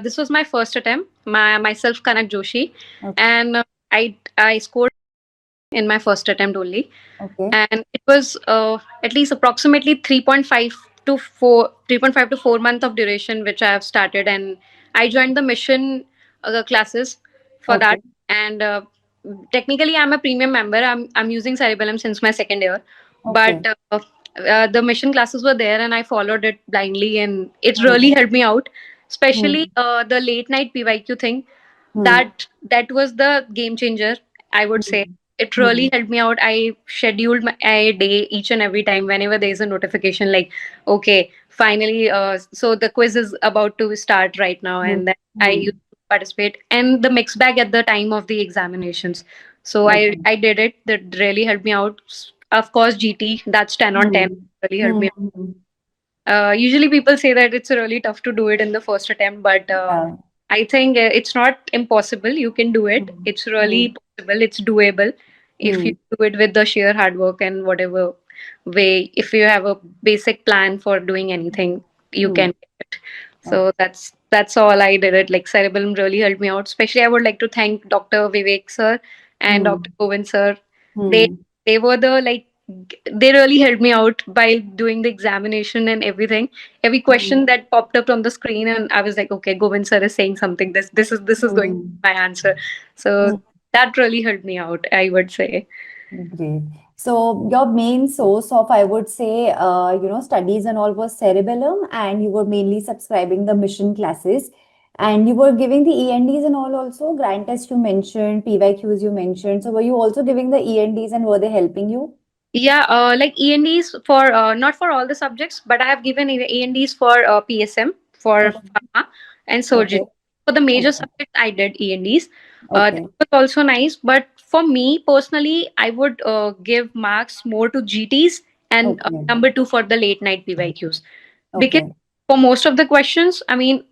this was my first attempt. Myself, Kanak Joshi, Okay. and I scored in my first attempt only, Okay. and it was at least approximately 3.5 to 4, 3.5 to 4 month of duration which I have started, and I joined the mission classes for that. Okay. And technically, I'm a premium member. I'm using Cerebellum since my second year, Okay. but the mission classes were there, and I followed it blindly, and it Hmm. really helped me out. Hmm. Especially the late night PYQ thing, Hmm. that was the game changer, I would say. Hmm. It Hmm. really helped me out. I scheduled my day each and every time whenever there is a notification like, okay, finally, so the quiz is about to start right now, Hmm. and then I Hmm. used to participate, and the mix bag at the time of the examinations. So Okay. I did it. That really helped me out. Of course, GT, that's 10 on 10, Hmm. really helped Hmm. me. Hmm. Usually, people say that it's really tough to do it in the first attempt, but Yeah. I think it's not impossible. You can do it. Hmm. It's Hmm. really possible. It's doable if you Hmm. do it with the sheer hard work and whatever way. If you have a basic plan for doing anything, you Hmm. can do it. Okay. So that's all I did. It like Cerebellum really helped me out. Especially, I would like to thank Dr. Vivek sir and Hmm. Dr. Govind sir. They Hmm. they were the like they really helped me out by doing the examination and everything. Every Hmm. question that popped up on the screen, and I was like, okay, Govind sir is saying something. This is going to Hmm. be my answer. So Hmm. that really helped me out, I would say. Great. So your main source of, I would say, studies and all was Cerebellum, and you were mainly subscribing the mission classes, and you were giving the ENDs and all also. Grand test you mentioned, PYQs you mentioned. So were you also giving the ENDs, and were they helping you? Yeah, like ENDs for not for all the subjects, but I have given ENDs for PSM, for Okay. pharma and surgery. Okay. For the major Okay. subjects, I did ENDs. That Okay. was also nice, but for me personally, I would give marks more to GTs and Okay. number two for the late night PYQs, because Okay. for most of the questions, I mean,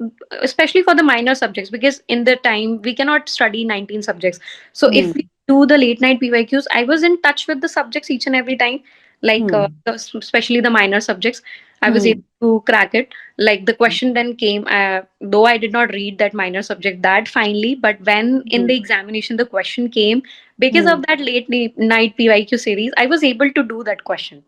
especially for the minor subjects, because in the time we cannot study 19 subjects. So Hmm. if we do the late night PYQs, I was in touch with the subjects each and every time, like Hmm. especially the minor subjects. I was able Hmm. to crack it. Like the question then came, though I did not read that minor subject that finely, but when in Hmm. the examination the question came, because Hmm. of that late night PYQ series, I was able to do that question.